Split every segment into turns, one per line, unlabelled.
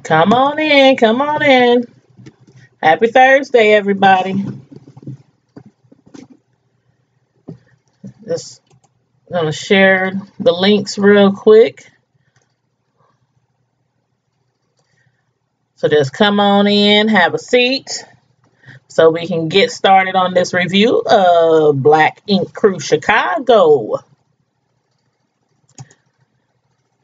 Come on in, come on in. Happy Thursday, everybody. Just gonna share the links real quick. So just come on in, have a seat, so we can get started on this review of Black Ink Crew Chicago.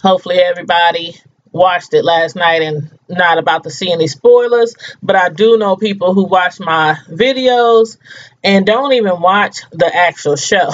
Hopefully everybody watched it last night and not about to see any spoilers, but I do know people who watch my videos and don't even watch the actual show.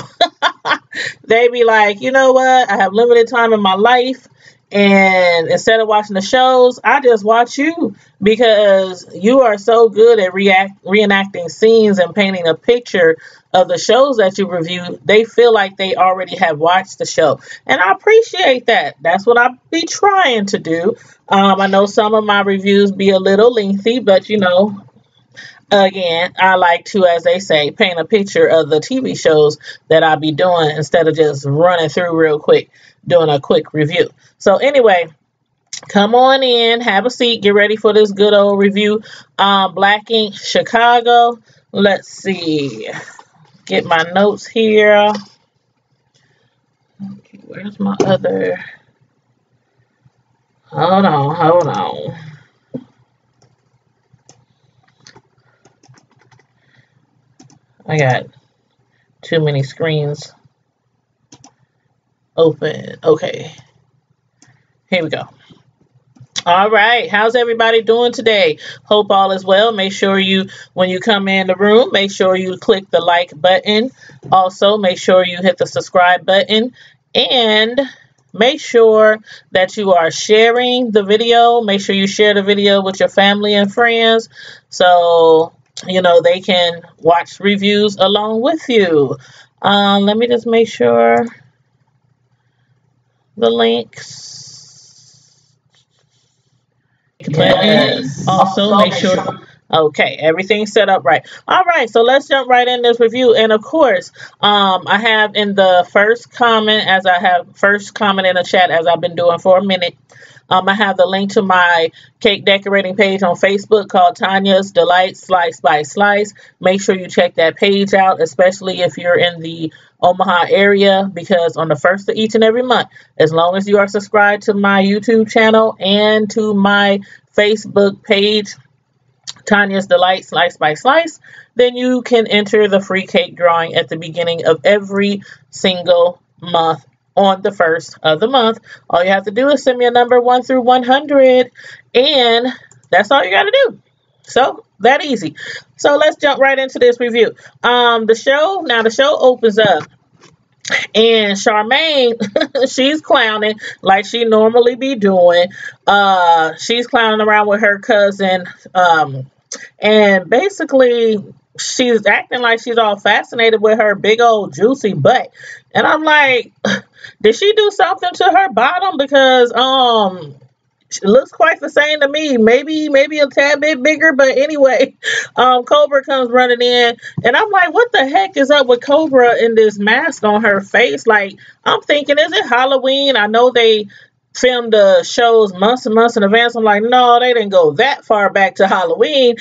They be like, you know what, I have limited time in my life, and instead of watching the shows, I just watch you because you are so good at reenacting scenes and painting a picture of the shows that you review. They feel like they already have watched the show, and I appreciate that. That's what I be trying to do. I know some of my reviews be a little lengthy, but you know, again, I like to, as they say, paint a picture of the TV shows that I be doing instead of just running through real quick, doing a quick review. So anyway, come on in, have a seat, get ready for this good old review. Black Ink Chicago. Let's see. Get my notes here. Okay, where's my other? Hold on. I got too many screens open. Okay. Here we go. All right. How's everybody doing today? Hope all is well. Make sure you, when you come in the room, make sure you click the like button. Also, make sure you hit the subscribe button. And make sure that you are sharing the video. Make sure you share the video with your family and friends, so you know they can watch reviews along with you. Let me just make sure the links. Yes. Also make sure. Okay, everything's set up right. All right, so let's jump right in this review. And of course, I have in the first comment, as I have first comment in the chat, as I've been doing for a minute, I have the link to my cake decorating page on Facebook called Tanya's Delights Slice by Slice. Make sure you check that page out, especially if you're in the Omaha area, because on the first of each and every month, as long as you are subscribed to my YouTube channel and to my Facebook page, Tanya's Delight Slice by Slice, then you can enter the free cake drawing at the beginning of every single month on the first of the month. All you have to do is send me a number 1 through 100, and that's all you got to do. So that easy. So let's jump right into this review. The show opens up, and Charmaine, she's clowning like she normally be doing. She's clowning around with her cousin, and basically she's acting like she's all fascinated with her big old juicy butt. And I'm like, did she do something to her bottom? Because it looks quite the same to me. Maybe a tad bit bigger, but anyway, Cobra comes running in, and I'm like, what the heck is up with Cobra in this mask on her face? Like, I'm thinking, is it Halloween? I know they filmed the shows months and months in advance. I'm like, no, they didn't go that far back to Halloween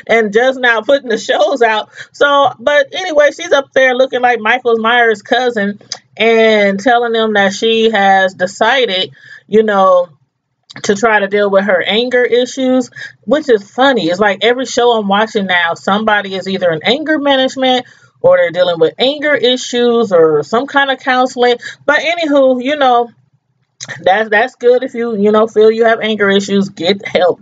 and just now putting the shows out. So, but anyway, she's up there looking like Michael Myers' cousin and telling them that she has decided, you know, to try to deal with her anger issues, which is funny. It's like every show I'm watching now, somebody is either in anger management or they're dealing with anger issues or some kind of counseling. But anywho, you know, that's good. If you feel you have anger issues, get help.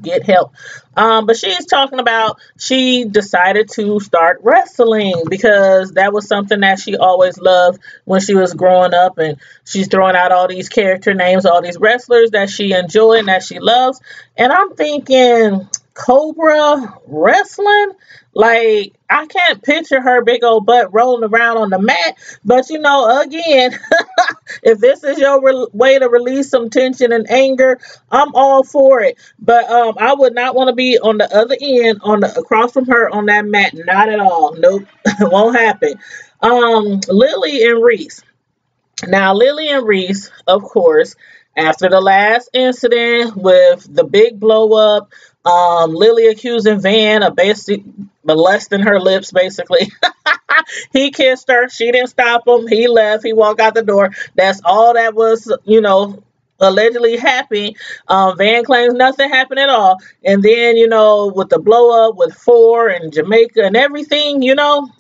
But she's talking about she decided to start wrestling because that was something that she always loved when she was growing up, and she's throwing out all these character names, all these wrestlers that she enjoyed and that she loves. And I'm thinking, Cobra wrestling? Like, I can't picture her big old butt rolling around on the mat, but you know, again, if this is your way to release some tension and anger, I'm all for it. But I would not want to be on the other end, across from her on that mat. Not at all. Nope, won't happen. Lily and Reese. Now, Lily and Reese, of course, After the last incident with the big blow up, Lily accusing Van of basically molesting her lips, basically. He kissed her. She didn't stop him. He left. He walked out the door. That's all that was, allegedly happening. Van claims nothing happened at all. And then, with the blow up with Four and Jamaica and everything,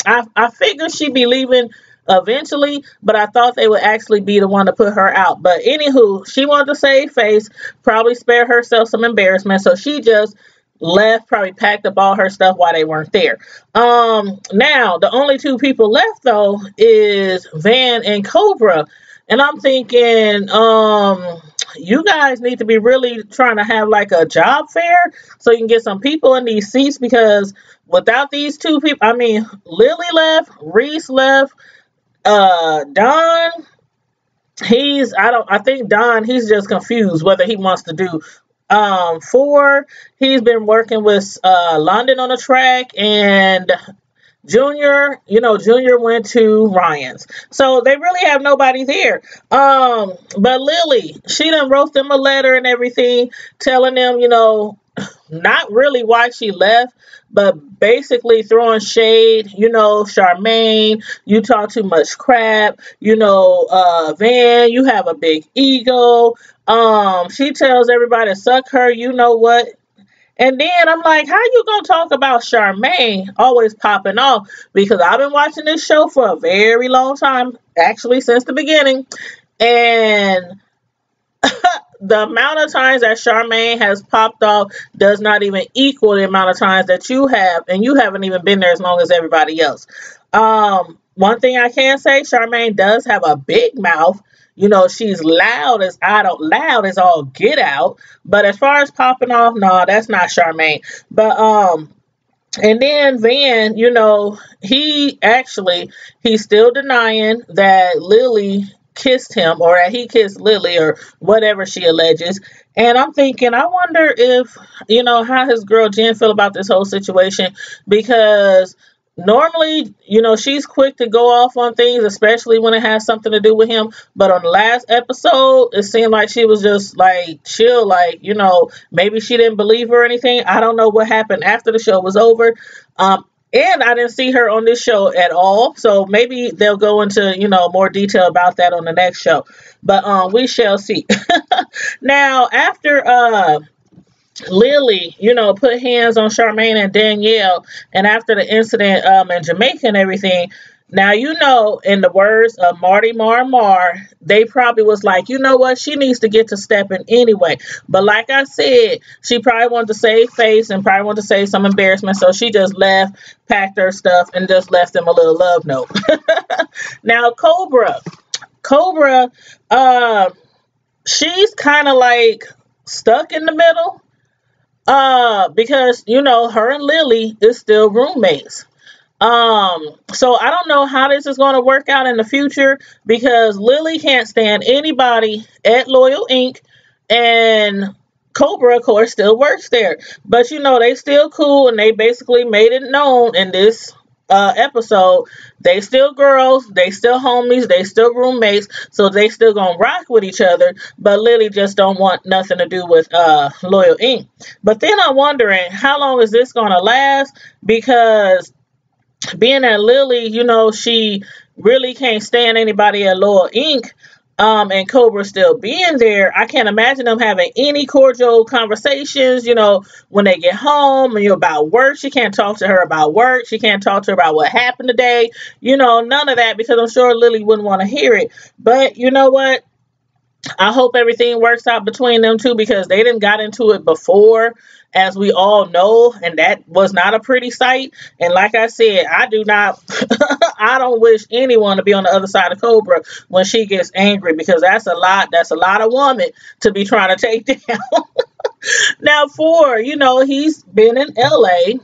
I figured she'd be leaving eventually, but I thought they would actually be the one to put her out. But anywho, she wanted to save face, probably spare herself some embarrassment, so she just left, probably packed up all her stuff while they weren't there. Now the only two people left though is Van and Cobra. And I'm thinking, you guys need to be really trying to have like a job fair so you can get some people in these seats, because without these two people, I mean, Lily left, Reese left, Don, I think Don, he's just confused whether he wants to do Four. He's been working with London on the track, and Junior went to Ryan's. So they really have nobody there. But Lily, she done wrote them a letter and everything telling them, not really why she left, but basically throwing shade, Charmaine, you talk too much crap, Van, you have a big ego. She tells everybody to suck her, you know what. And then I'm like, how you gonna talk about Charmaine always popping off? Because I've been watching this show for a very long time, actually since the beginning. And the amount of times that Charmaine has popped off does not even equal the amount of times that you have, and you haven't even been there as long as everybody else. One thing I can say, Charmaine does have a big mouth. She's loud as all get out. But as far as popping off, no, that's not Charmaine. But and then Van, he's still denying that Lily kissed him, or that he kissed Lily, or whatever she alleges. And I'm thinking, I wonder if, how his girl Jen feel about this whole situation, because normally, she's quick to go off on things, especially when it has something to do with him. But on the last episode, it seemed like she was just like chill, like, maybe she didn't believe her or anything. I don't know what happened after the show was over. And I didn't see her on this show at all. So maybe they'll go into, more detail about that on the next show. But we shall see. Now, after Lily, put hands on Charmaine and Danielle, and after the incident in Jamaica and everything, now, in the words of Marty Mar, they probably was like, you know what, she needs to get to stepping anyway. But like I said, she probably wanted to save face and probably wanted to save some embarrassment, so she just left, packed her stuff, and just left them a little love note. Now, Cobra, she's kind of like stuck in the middle. Because, her and Lily is still roommates. So I don't know how this is going to work out in the future, because Lily can't stand anybody at Loyal Inc. and Cobra, of course, still works there. But, they still cool, and they basically made it known in this episode, they still girls, they still homies, they still roommates, so they still gonna rock with each other, but Lily just don't want nothing to do with Loyal Inc. But then I'm wondering, how long is this gonna last? Because being that Lily, she really can't stand anybody at Loyal Inc., and Cobra still being there, I can't imagine them having any cordial conversations, when they get home, and about work. She can't talk to her about work. She can't talk to her about what happened today. None of that, because I'm sure Lily wouldn't want to hear it. But you know what? I hope everything works out between them two, because they didn't got into it before, as we all know, and that was not a pretty sight. And like I said, I don't wish anyone to be on the other side of Cobra when she gets angry, because that's a lot of woman to be trying to take down. Now, Four, he's been in LA.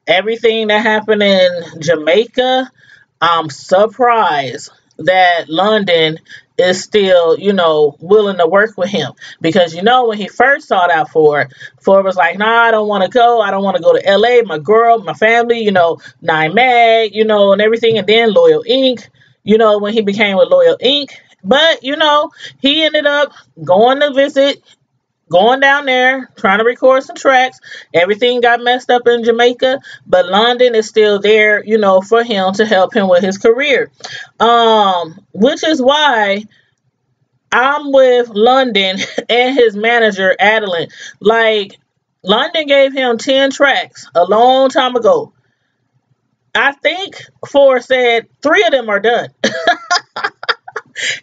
Everything that happened in Jamaica, I'm surprised that London is still, willing to work with him. Because, when he first sought out Ford was like, nah, I don't want to go. I don't want to go to LA. My girl, my family, Nine Mag, and everything. And then Loyal Inc., when he became with Loyal Inc., But, he ended up going to visit, going down there, trying to record some tracks. Everything got messed up in Jamaica, but London is still there, for him to help him with his career. Which is why I'm with London and his manager, Adeline. Like, London gave him 10 tracks a long time ago. I think Ford said 3 of them are done.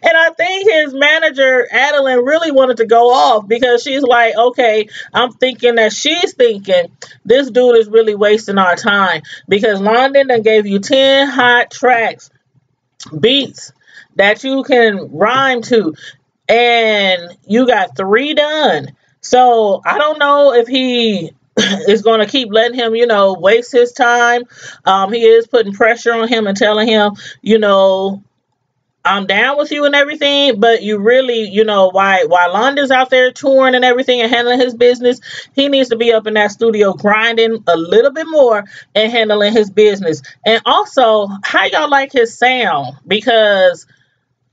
And I think his manager, Adeline, really wanted to go off because she's like, okay, I'm thinking that she's thinking this dude is really wasting our time because London done gave you 10 hot tracks, beats that you can rhyme to, and you got 3 done. So I don't know if he is going to keep letting him, waste his time. He is putting pressure on him and telling him, I'm down with you and everything, but you really, while London's out there touring and everything and handling his business, he needs to be up in that studio grinding a little bit more and handling his business. And also, how y'all like his sound? Because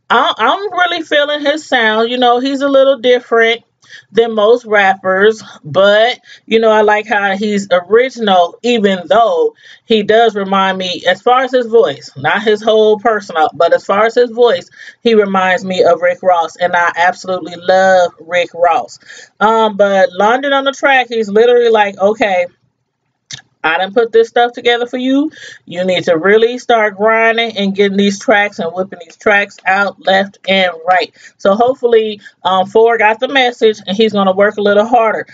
I'm really feeling his sound. He's a little different than most rappers, but I like how he's original, even though he does remind me, as far as his voice, not his whole persona, but as far as his voice, he reminds me of Rick Ross, and I absolutely love Rick Ross. But London on the track, he's literally like, okay, I done put this stuff together for you. You need to really start grinding and getting these tracks and whipping these tracks out left and right. So hopefully Ford got the message and he's going to work a little harder.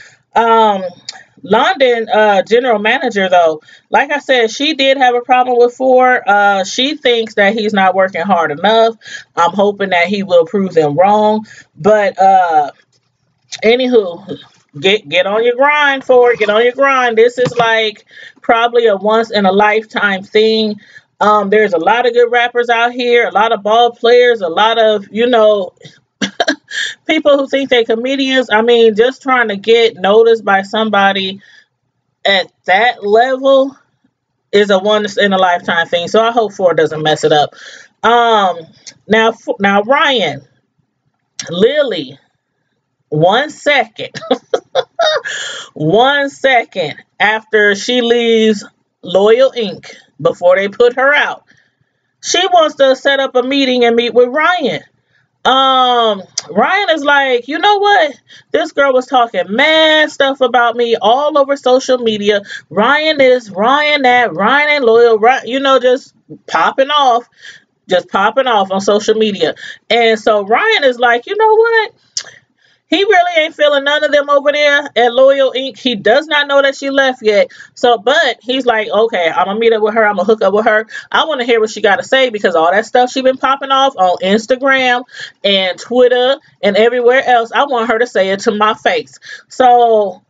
London, general manager, though, like I said, she did have a problem with Ford. She thinks that he's not working hard enough. I'm hoping that he will prove them wrong. But anywho, get on your grind, Ford. Get on your grind. This is like probably a once in a lifetime thing. There's a lot of good rappers out here, a lot of ball players, a lot of, people who think they're comedians. I mean, just trying to get noticed by somebody at that level is a once in a lifetime thing. So I hope Ford doesn't mess it up. Now Ryan, Lily, 1 second. 1 second after she leaves Loyal Inc. before they put her out, she wants to set up a meeting and meet with Ryan. Ryan is like, you know what? This girl was talking mad stuff about me all over social media. Ryan this, Ryan that, Ryan ain't loyal, Ryan, just popping off on social media. And so Ryan is like, you know what? He really ain't feeling none of them over there at Loyal Inc. He does not know that she left yet. So, but he's like, okay, I'm going to meet up with her. I'm going to hook up with her. I want to hear what she got to say because all that stuff she been popping off on Instagram and Twitter and everywhere else, I want her to say it to my face. So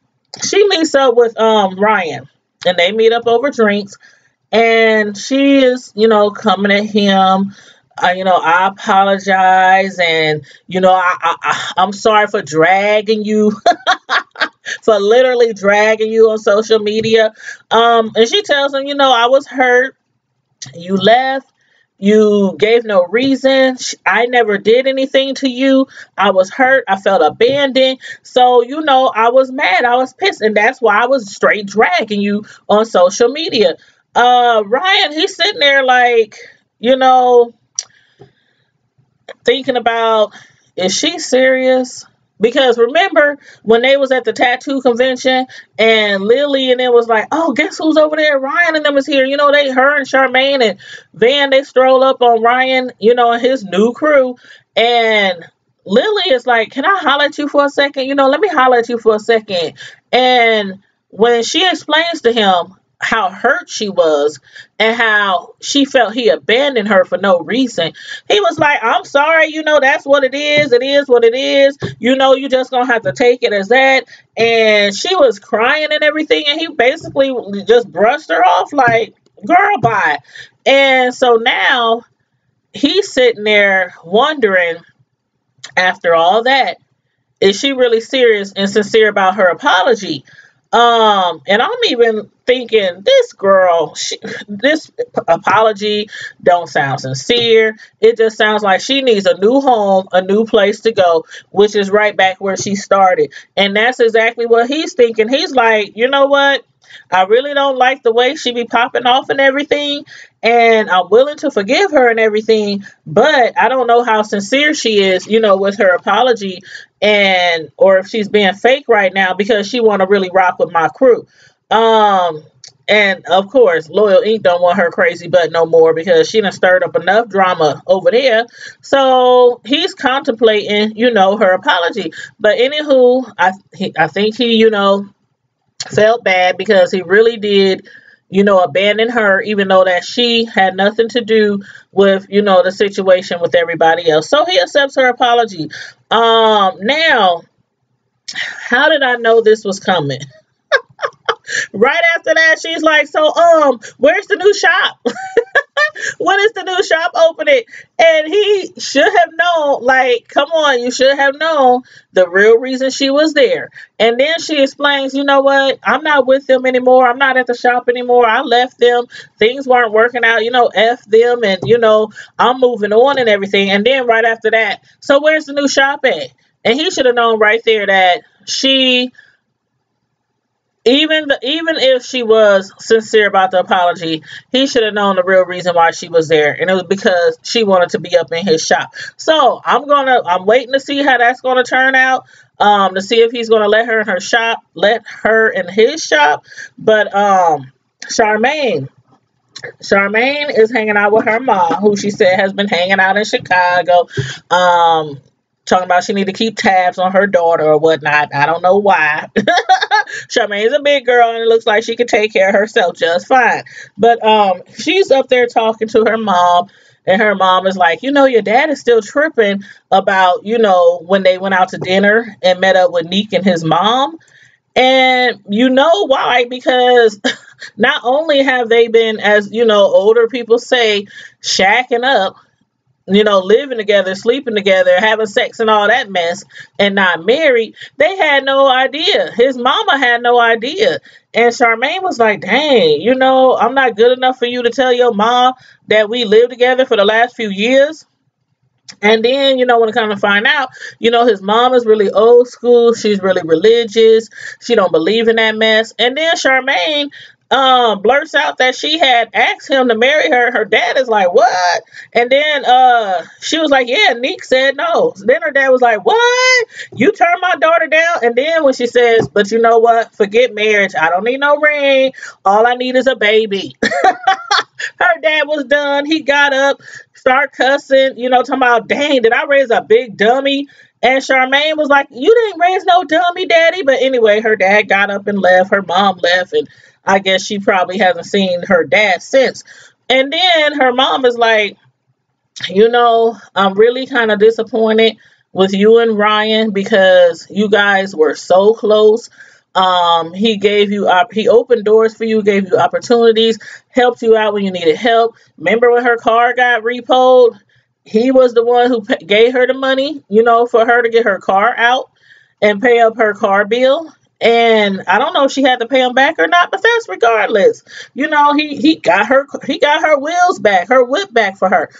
she meets up with Ryan and they meet up over drinks and she is, coming at him. I apologize, and I'm sorry for dragging you, for literally dragging you on social media. And she tells him, I was hurt. You left. You gave no reason. I never did anything to you. I was hurt. I felt abandoned. So, I was mad. I was pissed, and that's why I was straight dragging you on social media. Ryan, he's sitting there like, thinking about, is she serious? Because remember when they was at the tattoo convention and Lily and it was like, oh, guess who's over there? Ryan and them is here. Her and Charmaine and Van, they stroll up on Ryan, and his new crew. And Lily is like, can I holler at you for a second? Let me holler at you for a second. And when she explains to him how hurt she was and how she felt he abandoned her for no reason, he was like, I'm sorry, that's what it is. It is what it is. You just gonna have to take it as that. And she was crying and everything, and he basically just brushed her off like, girl, bye. And so now he's sitting there wondering, after all that, is she really serious and sincere about her apology? And I'm even thinking this girl, this apology don't sound sincere. It just sounds like she needs a new home, a new place to go, which is right back where she started. And that's exactly what he's thinking. He's like, you know what? I really don't like the way she be popping off and everything, and I'm willing to forgive her and everything, but I don't know how sincere she is, with her apology, and or if she's being fake right now because she want to really rock with my crew. Um, and of course, Loyal Ink don't want her crazy butt no more because she done stirred up enough drama over there. So he's contemplating, her apology. But anywho, I think he, felt bad because he really did, abandon her, even though that she had nothing to do with, the situation with everybody else. So he accepts her apology. Now, how did I know this was coming? Right after that, she's like, so, where's the new shop? When is the new shop opening? And he should have known, like, come on, you should have known the real reason she was there. And then she explains, you know what? I'm not with them anymore. I'm not at the shop anymore. I left them. Things weren't working out, F them. And, I'm moving on and everything. And then right after that, so where's the new shop at? And he should have known right there that she, even if she was sincere about the apology, he should have known the real reason why she was there, and it was because she wanted to be up in his shop. So I'm waiting to see how that's gonna turn out. To see if he's gonna let her in his shop. But Charmaine is hanging out with her mom, who she said has been hanging out in Chicago. Talking about she need to keep tabs on her daughter or whatnot. I don't know why. Charmaine's a big girl and it looks like she can take care of herself just fine. But she's up there talking to her mom, and her mom is like, your dad is still tripping about, when they went out to dinner and met up with Neek and his mom. And you know why? Because not only have they been, as older people say, shacking up, living together, sleeping together, having sex and all that mess, and not married, they had no idea. His mama had no idea. And Charmaine was like, dang, I'm not good enough for you to tell your mom that we lived together for the last few years. And then, when it comes to find out, his mom is really old school. She's really religious. She don't believe in that mess. And then Charmaine blurts out that she had asked him to marry her. Her dad is like, what? And then she was like, yeah, Neek said no. So then her dad was like, what? You turned my daughter down? And then when she says, but you know what? Forget marriage. I don't need no ring. All I need is a baby. Her dad was done. He got up, start cussing, talking about, dang, did I raise a big dummy? And Charmaine was like, you didn't raise no dummy, daddy. But anyway, her dad got up and left. Her mom left. And I guess she probably hasn't seen her dad since. And then her mom is like, I'm really kind of disappointed with you and Ryan because you guys were so close. He gave you he opened doors for you, gave you opportunities, helped you out when you needed help. Remember when her car got repoed? He was the one who gave her the money, for her to get her car out and pay up her car bill. And I don't know if she had to pay him back or not, but that's regardless. He got her wheels back, her whip back for her.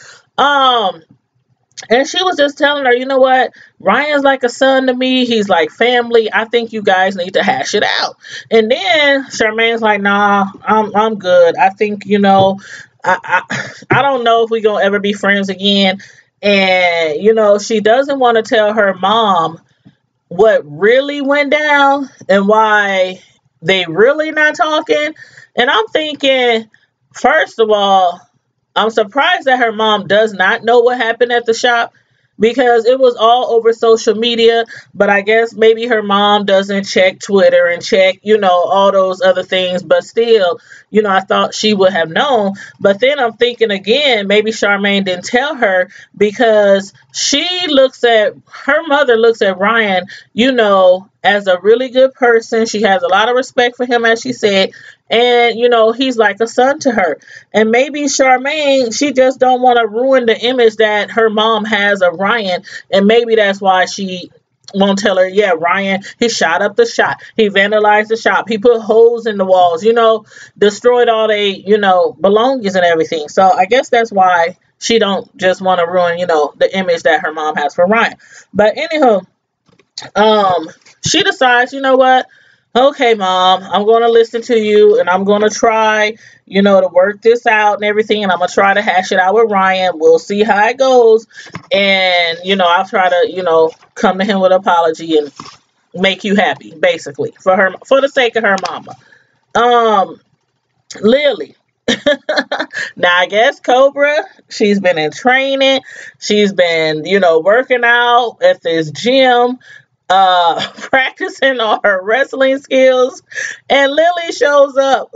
And she was just telling her, you know what? Ryan's like a son to me. He's like family. I think you guys need to hash it out. And then Charmaine's like, nah, I'm good. I think, I don't know if we gonna ever be friends again. And, she doesn't want to tell her mom what really went down and why they really not talking. And I'm thinking, first of all, I'm surprised that her mom does not know what happened at the shop because it was all over social media. But I guess maybe her mom doesn't check Twitter and check, all those other things. But still, I thought she would have known. But then I'm thinking again, maybe Charmaine didn't tell her because her mother looks at Ryan, as a really good person. She has a lot of respect for him, as she said. And, he's like a son to her. And maybe Charmaine, she just don't want to ruin the image that her mom has of Ryan. And maybe that's why she won't tell her, yeah, Ryan, he shot up the shop. He vandalized the shop. He put holes in the walls, destroyed all they, belongings and everything. So I guess that's why she don't just want to ruin, the image that her mom has for Ryan. But anyhow, she decides, you know what? Okay, mom, I'm going to listen to you and I'm going to try, to work this out and everything. And I'm going to try to hash it out with Ryan. We'll see how it goes. And, I'll try to, come to him with an apology and make you happy, basically, for the sake of her mama. Lily. Now, I guess Cobra, she's been in training. She's been, working out at this gym, practicing all her wrestling skills. And Lily shows up.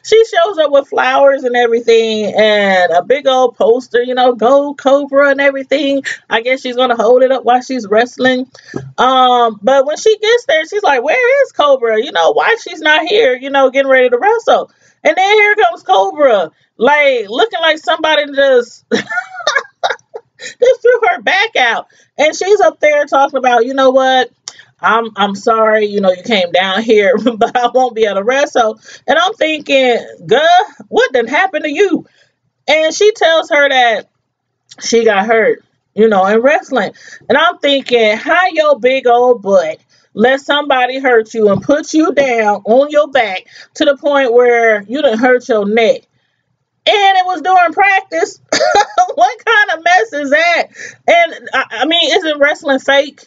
She shows up with flowers and everything and a big old poster, go Cobra and everything. I guess she's going to hold it up while she's wrestling. But when she gets there, she's like, where is Cobra? Why she's not here, getting ready to wrestle. And then here comes Cobra, like looking like somebody just threw her back out. And she's up there talking about, you know what? I'm sorry, you came down here, but I won't be able to wrestle. And I'm thinking, what done happened to you? And she tells her that she got hurt, in wrestling. And I'm thinking, how your big old butt let somebody hurt you and put you down on your back to the point where you done hurt your neck. And it was during practice. What kind of mess is that? And I mean, isn't wrestling fake?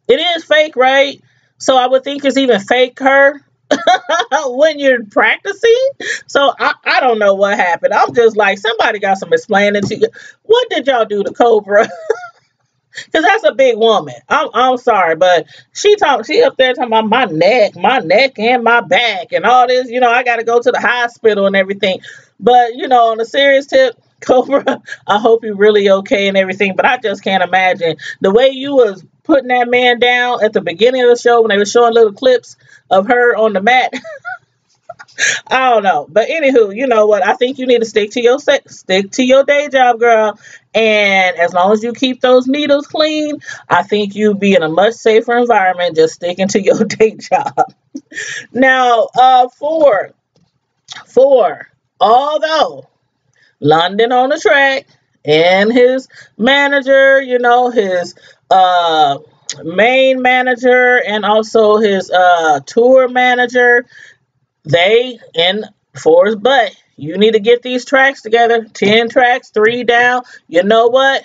It is fake, right? So I would think it's even fake her when you're practicing. So I don't know what happened. I'm just like, somebody got some explaining to you. What did y'all do to Cobra? Because that's a big woman. I'm sorry, but she up there talking about my neck and my back and all this. I got to go to the hospital and everything. But, on a serious tip, Cobra, I hope you're really okay and everything. But I just can't imagine the way you was putting that man down at the beginning of the show when they were showing little clips of her on the mat. I don't know. But anywho, you know what? I think you need to stick to your day job, girl. And as long as you keep those needles clean, I think you'll be in a much safer environment just sticking to your day job. Now, although London on the track and his manager, his main manager and also his tour manager, they in Forrest's butt. You need to get these tracks together. 10 tracks, 3 down. You know what?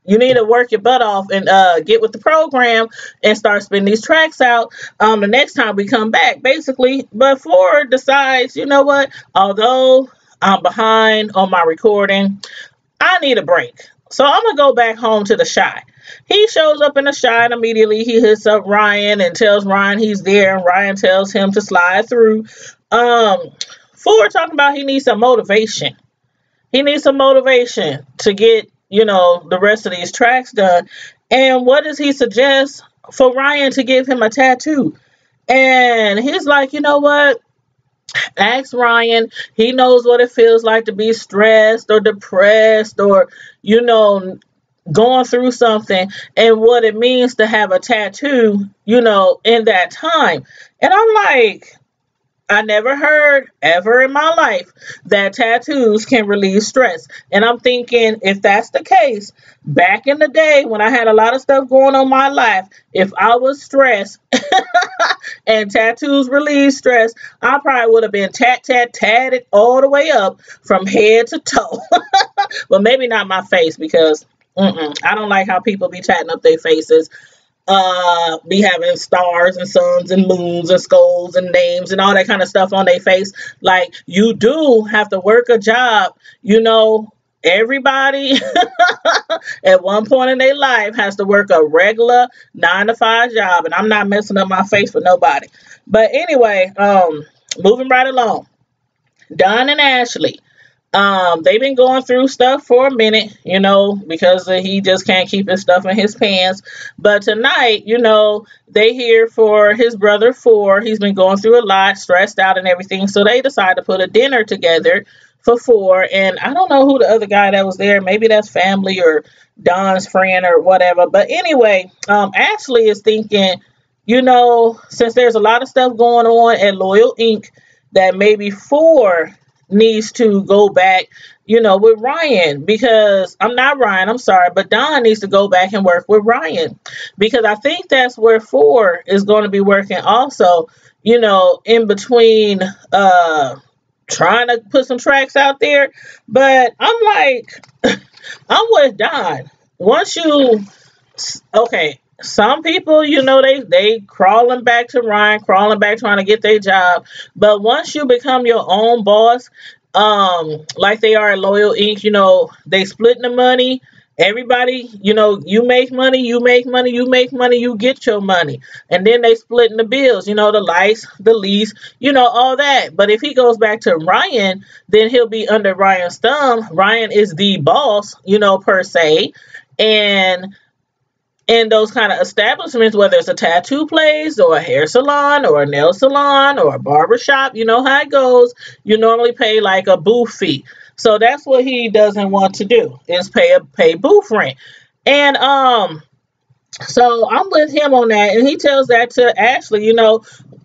You need to work your butt off and get with the program and start spinning these tracks out the next time we come back, basically. But Ford decides, you know what? Although I'm behind on my recording, I need a break. So I'm going to go back home to the Chi. He shows up in the Chi and immediately he hits up Ryan and tells Ryan he's there. And Ryan tells him to slide through. Ford talking about he needs some motivation. He needs some motivation to get, the rest of these tracks done. And what does he suggest? For Ryan to give him a tattoo. And he's like, you know what? Ask Ryan. He knows what it feels like to be stressed or depressed or, going through something and what it means to have a tattoo, in that time. And I'm like, I never heard ever in my life that tattoos can relieve stress. And I'm thinking, if that's the case, back in the day when I had a lot of stuff going on in my life, if I was stressed and tattoos relieve stress, I probably would have been tatted all the way up from head to toe. Well, maybe not my face because I don't like how people be tatting up their faces. Be having stars and suns and moons and skulls and names and all that kind of stuff on their face. Like, you do have to work a job. Everybody at one point in their life has to work a regular 9-to-5 job, and I'm not messing up my face for nobody. But anyway, moving right along. Don and Ashley. They've been going through stuff for a minute, because he just can't keep his stuff in his pants. But tonight, they here for his brother Ford. He's been going through a lot, stressed out and everything. So they decide to put a dinner together for 4. And I don't know who the other guy that was there. Maybe that's family or Don's friend or whatever. But anyway, Ashley is thinking, since there's a lot of stuff going on at Loyal Inc., that maybe 4 needs to go back, with Ryan, because I'm not Ryan, I'm sorry, but Don needs to go back and work with Ryan, because I think that's where 4 is going to be working also, in between trying to put some tracks out there. But I'm like, I'm with Don. Once you, okay, some people, they crawling back to Ryan, crawling back trying to get their job. But once you become your own boss, like they are at Loyal Inc., they splitting the money. Everybody, you make money, you make money, you make money, you get your money. And then they splitting the bills, the lights, the lease, all that. But if he goes back to Ryan, then he'll be under Ryan's thumb. Ryan is the boss, per se. And in those kind of establishments, whether it's a tattoo place or a hair salon or a nail salon or a barber shop, you know how it goes. You normally pay like a booth fee. So that's what he doesn't want to do, is pay booth rent. And so I'm with him on that, and he tells that to Ashley,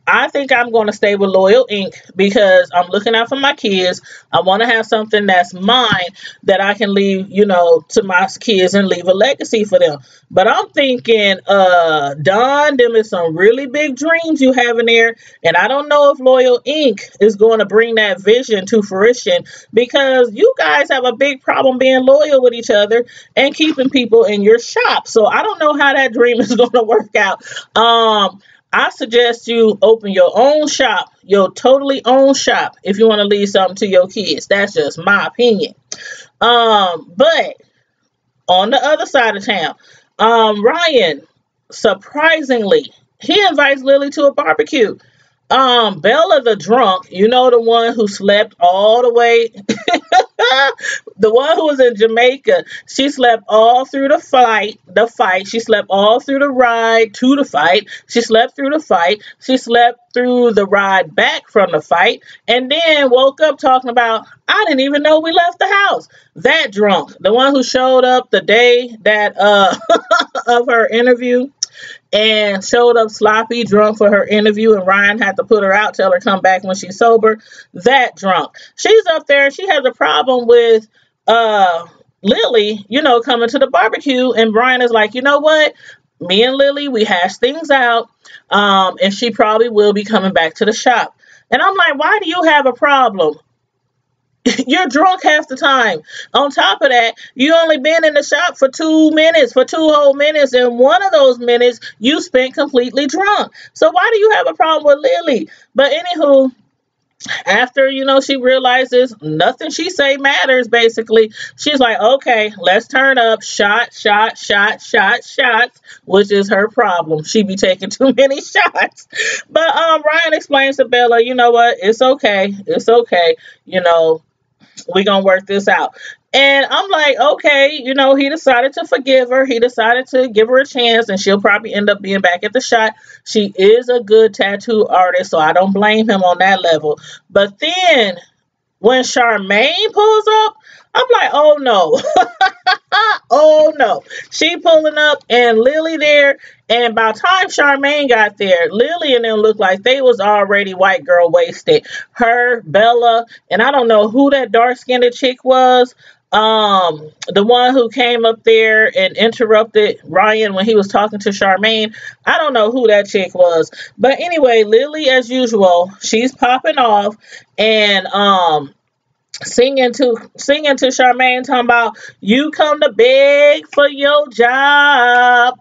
I think I'm going to stay with Loyal Inc. because I'm looking out for my kids. I want to have something that's mine that I can leave, to my kids and leave a legacy for them. But I'm thinking, Don, them is some really big dreams you have in there. And I don't know if Loyal Inc. is going to bring that vision to fruition, because you guys have a big problem being loyal with each other and keeping people in your shop. So I don't know how that dream is going to work out. I suggest you open your own shop, your totally own shop, if you want to leave something to your kids. That's just my opinion. But on the other side of town, Ryan, surprisingly, he invites Lily to a barbecue. Bella the drunk, the one who slept all the way, the one who was in Jamaica, she slept all through the fight. She slept all through the ride to the fight. She slept through the fight. She slept through the ride back from the fight, and then woke up talking about, I didn't even know we left the house. That drunk, the one who showed up the day that of her interview, and showed up sloppy drunk for her interview, and Ryan had to put her out, tell her come back when she's sober. That drunk. She's up there. She has a problem with Lily, coming to the barbecue, and Brian is like, you know what? Me and Lily, we hashed things out, and she probably will be coming back to the shop. And I'm like, why do you have a problem? You're drunk half the time. On top of that, you only been in the shop for 2 minutes, for 2 whole minutes, and one of those minutes you spent completely drunk. So why do you have a problem with Lily? But anywho, after, she realizes nothing she say matters, basically, she's like, okay, let's turn up. Shots, which is her problem. She be taking too many shots. But Ryan explains to Bella, you know what? It's okay. It's okay. We're going to work this out. And I'm like, okay, he decided to forgive her. He decided to give her a chance, and she'll probably end up being back at the shop. She is a good tattoo artist, so I don't blame him on that level. But then when Charmaine pulls up, I'm like, oh no. Oh no. She pulling up and Lily there. And by the time Charmaine got there, Lily and them looked like they was already white girl wasted. Her, Bella, and I don't know who that dark-skinned chick was. The one who came up there and interrupted Ryan when he was talking to Charmaine. I don't know who that chick was. But anyway, Lily, as usual, she's popping off and singing to Charmaine, talking about, you come to beg for your job.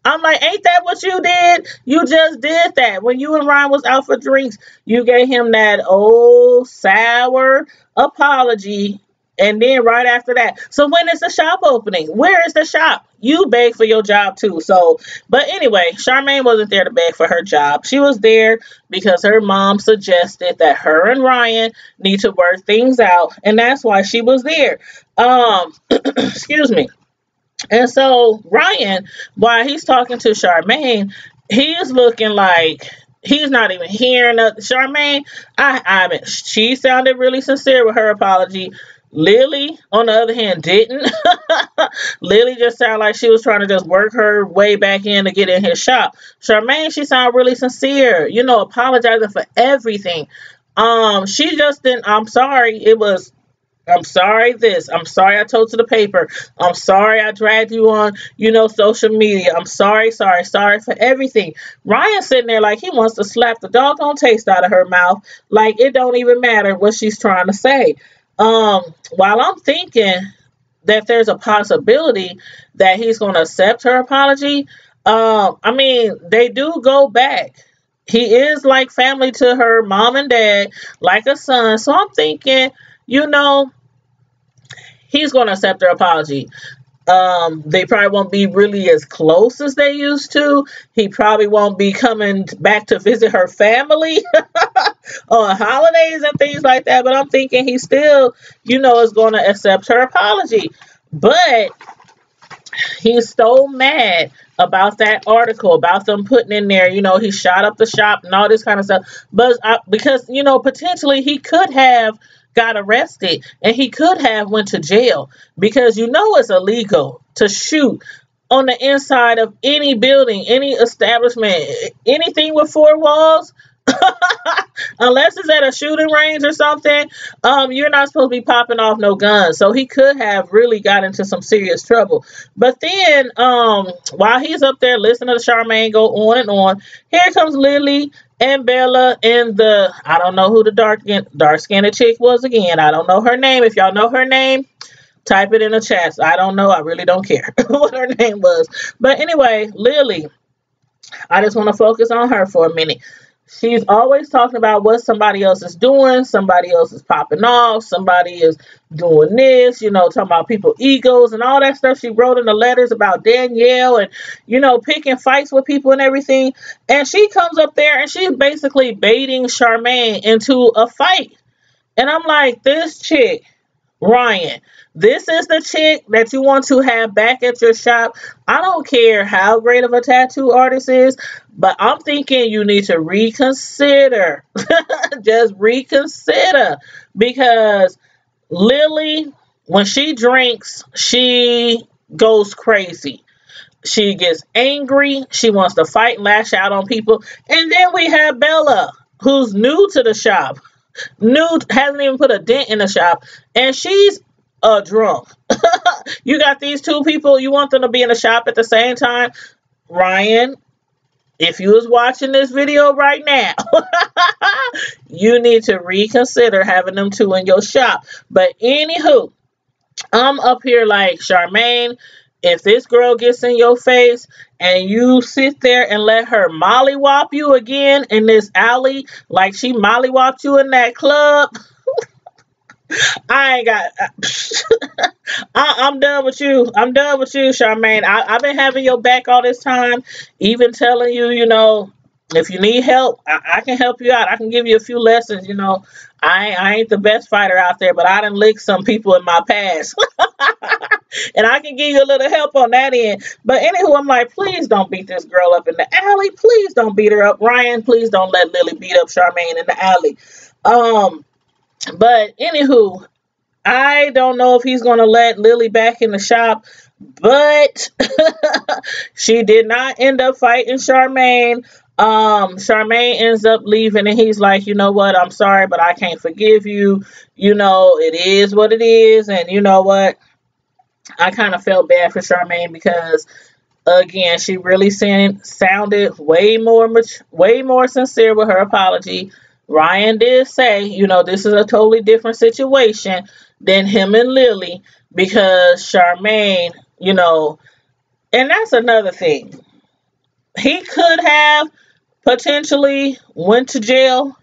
I'm like, ain't that what you did? You just did that. When you and Ryan was out for drinks, you gave him that old sour apology. And then right after that, so when is the shop opening? Where is the shop? You beg for your job too. So, but anyway, Charmaine wasn't there to beg for her job. She was there because her mom suggested that her and Ryan need to work things out. And that's why she was there. Excuse me. And so Ryan, while he's talking to Charmaine, he is looking like He's not even hearing Charmaine. I mean, she sounded really sincere with her apology. Lily, on the other hand, didn't. Lily just sounded like she was trying to just work her way back in to get in his shop. Charmaine, she sounded really sincere, you know, apologizing for everything. She just didn't. I'm sorry. It was. I'm sorry this. I'm sorry I told to the paper. I'm sorry I dragged you on, you know, social media. I'm sorry for everything. Ryan's sitting there like he wants to slap the doggone taste out of her mouth. Like it don't even matter what she's trying to say. While I'm thinking that there's a possibility that he's going to accept her apology, I mean, they do go back. He is like family to her mom and dad, like a son. So I'm thinking, you know, he's going to accept her apology. They probably won't be really as close as they used to. He probably won't be coming back to visit her family on holidays and things like that. But I'm thinking he still, you know, is going to accept her apology. But he's so mad about that article, about them putting in there, you know, he shot up the shop and all this kind of stuff. But because, you know, potentially he could have got arrested and he could have went to jail because you know it's illegal to shoot on the inside of any building, any establishment, anything with four walls. Unless it's at a shooting range or something, you're not supposed to be popping off no guns. So he could have really got into some serious trouble. But then, while he's up there listening to Charmaine go on and on, here comes Lily and Bella and I don't know who the dark-skinned chick was again. I don't know her name. If y'all know her name, type it in the chat. I don't know. I really don't care what her name was. But anyway, Lily, I just want to focus on her for a minute. She's always talking about what somebody else is doing. Somebody else is popping off. Somebody is doing this, you know, talking about people's egos and all that stuff she wrote in the letters about Danielle and, you know, picking fights with people and everything. And she comes up there and she's basically baiting Charmaine into a fight. And I'm like, this chick, Ryan, this is the chick that you want to have back at your shop. I don't care how great of a tattoo artist is, but I'm thinking you need to reconsider. Just reconsider. Because Lily, when she drinks, she goes crazy. She gets angry. She wants to fight and lash out on people. And then we have Bella, who's new to the shop. Hasn't even put a dent in the shop, and she's drunk. You got these two people, you want them to be in the shop at the same time. Ryan, if you was watching this video right now, you need to reconsider having them two in your shop. But anywho, I'm up here like, Charmaine, if this girl gets in your face and you sit there and let her mollywop you again in this alley like she mollywopped you in that club, I ain't got... I'm done with you. I'm done with you, Charmaine. I've been having your back all this time, even telling you, you know, if you need help, I can help you out. I can give you a few lessons, you know. I ain't the best fighter out there, but I done licked some people in my past. And I can give you a little help on that end. But anywho, I'm like, please don't beat this girl up in the alley. Please don't beat her up. Ryan, please don't let Lily beat up Charmaine in the alley. But anywho, I don't know if he's going to let Lily back in the shop. But she did not end up fighting Charmaine. Charmaine ends up leaving and he's like, you know what, I'm sorry, but I can't forgive you. You know, it is what it is. And you know what? I kind of felt bad for Charmaine because, again, she really sounded way more sincere with her apology. Ryan did say, you know, this is a totally different situation than him and Lily because Charmaine, you know, and that's another thing. He could have potentially went to jail,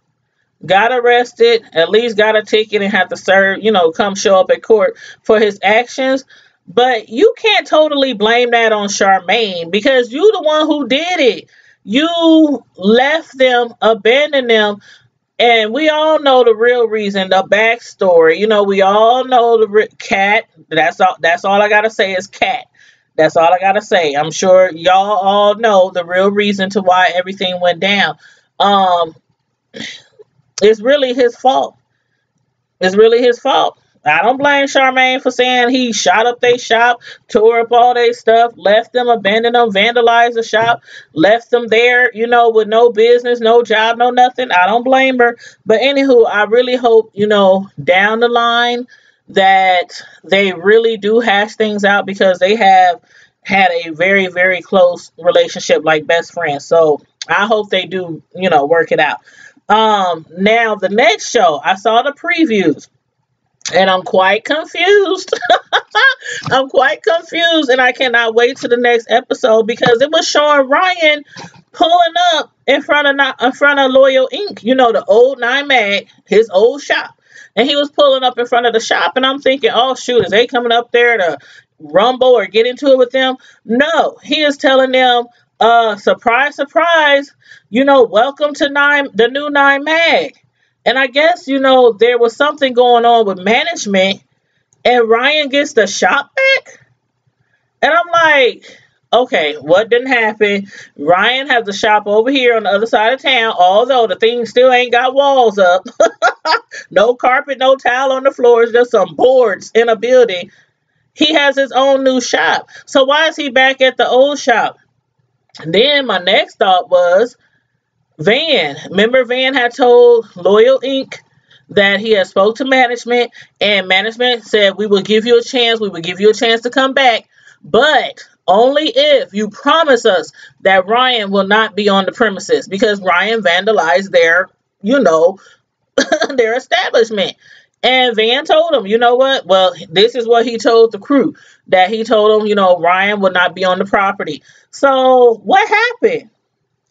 got arrested, at least got a ticket and had to serve, you know, come show up at court for his actions. But you can't totally blame that on Charmaine because you the one who did it. You left them, abandoned them, and we all know the real reason, the backstory. You know, we all know the Cat. That's all I gotta say is Cat. That's all I gotta say. I'm sure y'all all know the real reason to why everything went down. Um, it's really his fault. It's really his fault. I don't blame Charmaine for saying he shot up their shop, tore up all their stuff, left them, abandoned them, vandalized the shop, left them there, with no business, no job, no nothing. I don't blame her. But anywho, I really hope, down the line that they really do hash things out, because they have had a very, very close relationship, like best friends. So I hope they do, work it out. Now the next show, I saw the previews. And I'm quite confused. I'm quite confused, and I cannot wait to the next episode, because it was showing Ryan pulling up in front of Loyal Inc. The old Nine Mag, his old shop, and he was pulling up in front of the shop, and I'm thinking, oh shoot, is they coming up there to rumble or get into it with them? No, he is telling them, surprise, surprise, welcome to the new Nine Mag. And I guess, there was something going on with management, and Ryan gets the shop back. And I'm like, okay, what didn't happen? Ryan has the shop over here on the other side of town, although the thing still ain't got walls up. No carpet, no tile on the floors, just some boards in a building. He has his own new shop. So why is he back at the old shop? And then my next thought was, Van. Remember, Van had told Loyal Inc. that he had spoke to management, and management said, we will give you a chance. We will give you a chance to come back, but only if you promise us that Ryan will not be on the premises, because Ryan vandalized their, their establishment. And Van told him, you know what? Well, this is what he told the crew, that he told them, Ryan would not be on the property. So what happened?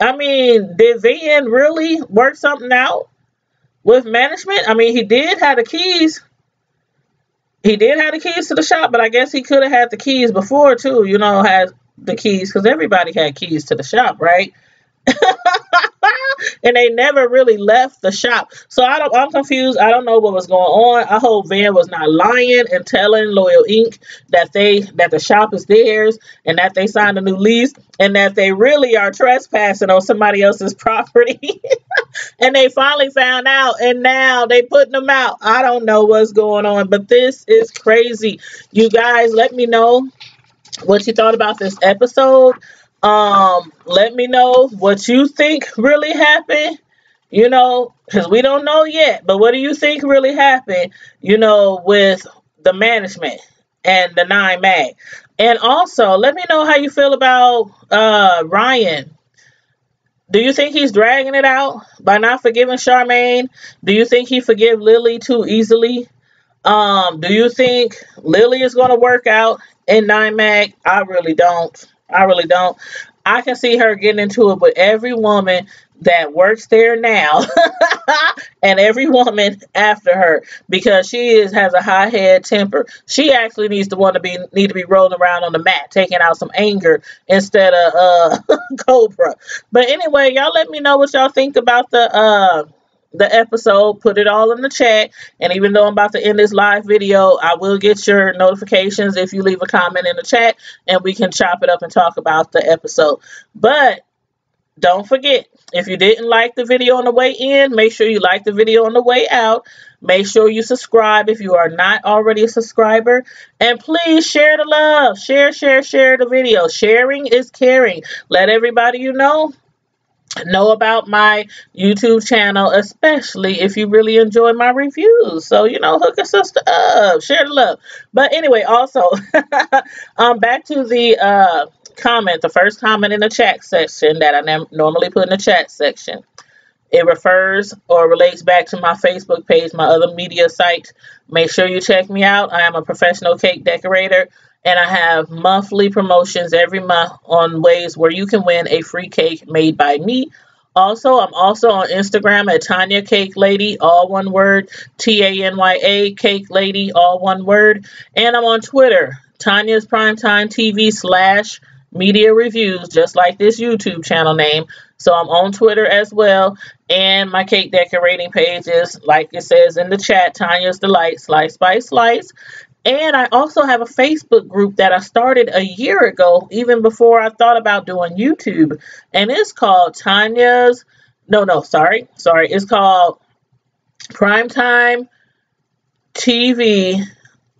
I mean, did Van really work something out with management? I mean, he did have the keys. He did have the keys to the shop, but I guess he could have had the keys before too, had the keys, because everybody had keys to the shop, right? And they never really left the shop. So I'm confused. I don't know what was going on. I hope Van was not lying and telling Loyal Inc. that the shop is theirs, and that they signed a new lease, and that they really are trespassing on somebody else's property. And they finally found out, and now they putting them out. I don't know what's going on, but this is crazy. You guys, let me know what you thought about this episode. Let me know what you think really happened, because we don't know yet. But what do you think really happened, with the management and the Nine Mag? And also, let me know how you feel about Ryan. Do you think he's dragging it out by not forgiving Charmaine? Do you think he forgive Lily too easily? Do you think Lily is going to work out in Nine Mag? I really don't. I really don't. I can see her getting into it with every woman that works there now and every woman after her, because she has a high head temper. She actually needs to be rolling around on the mat, taking out some anger instead of Cobra. But anyway, y'all let me know what y'all think about the episode. Put it all in the chat, and even though I'm about to end this live video, I will get your notifications if you leave a comment in the chat, and we can chop it up and talk about the episode. But don't forget, if you didn't like the video on the way in, make sure you like the video on the way out. Make sure you subscribe if you are not already a subscriber, and please share the love. Share the video. Sharing is caring. Let everybody know about my YouTube channel, especially if you really enjoy my reviews. So, hook a sister up, share the love. But anyway, also, back to the the first comment in the chat section that I normally put in the chat section. It refers or relates back to my Facebook page, my other media site. Make sure you check me out. I am a professional cake decorator, and I have monthly promotions every month on ways where you can win a free cake made by me. Also, I'm also on Instagram at Tanya Cake Lady, all one word, Tanya Cake Lady, all one word. And I'm on Twitter, Tanya's Primetime TV /media reviews, just like this YouTube channel name. So I'm on Twitter as well. And my cake decorating page is, like it says in the chat, Tanya's Delight, Slice by Slice. And I also have a Facebook group that I started a year ago, even before I thought about doing YouTube. And it's called Tanya's No, sorry. It's called Primetime TV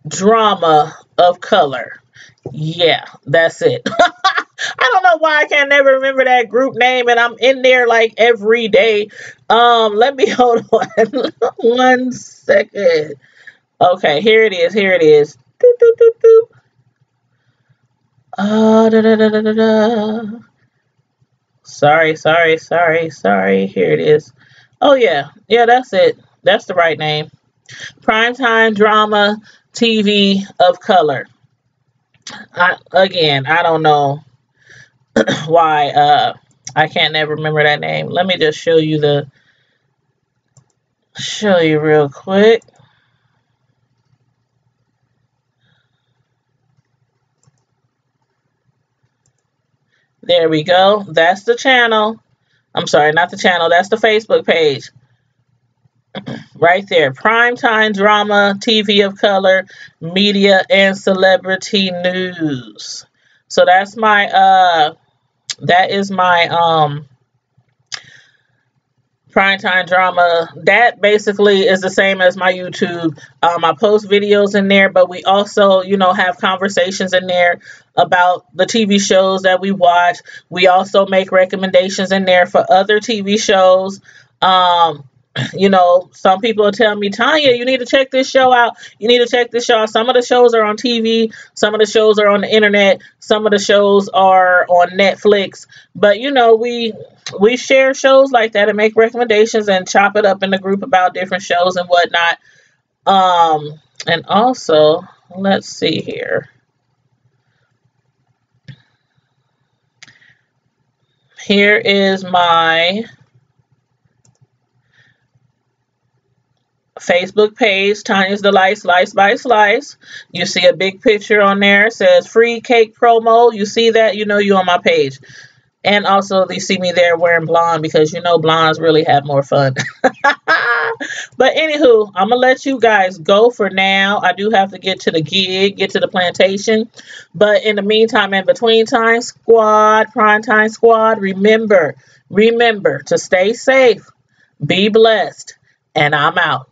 Drama of Color. Yeah, that's it. I don't know why I can't never remember that group name, and I'm in there like every day. Let me hold on 1 second. Okay, here it is. Here it is. Doop, doop, doop, doop. Da, da, da, da, da, da. Sorry. Here it is. Oh yeah, that's it. That's the right name. Primetime Drama TV of Color. I don't know why I can't never remember that name. Let me just show you real quick. There we go. That's the channel. I'm sorry, not the channel. That's the Facebook page. Right there. Primetime Drama TV of Color, Media and Celebrity News. So that's my that is my primetime drama. That basically is the same as my YouTube. I post videos in there, but we also, have conversations in there about the TV shows that we watch. We also make recommendations in there for other TV shows. Some people will tell me, Tanya, you need to check this show out. You need to check this show out. Some of the shows are on TV. Some of the shows are on the internet. Some of the shows are on Netflix. But, we share shows like that and make recommendations and chop it up in the group about different shows and whatnot. And also, let's see here. Here is my Facebook page, Tanya's Delight Slice by Slice. You see a big picture on there. It says free cake promo. You see that, you're on my page. And also they see me there wearing blonde because blondes really have more fun. But anywho, I'm gonna let you guys go for now. I do have to get to the gig, get to the plantation. But in the meantime, in between time squad, prime time squad, remember to stay safe, be blessed, and I'm out.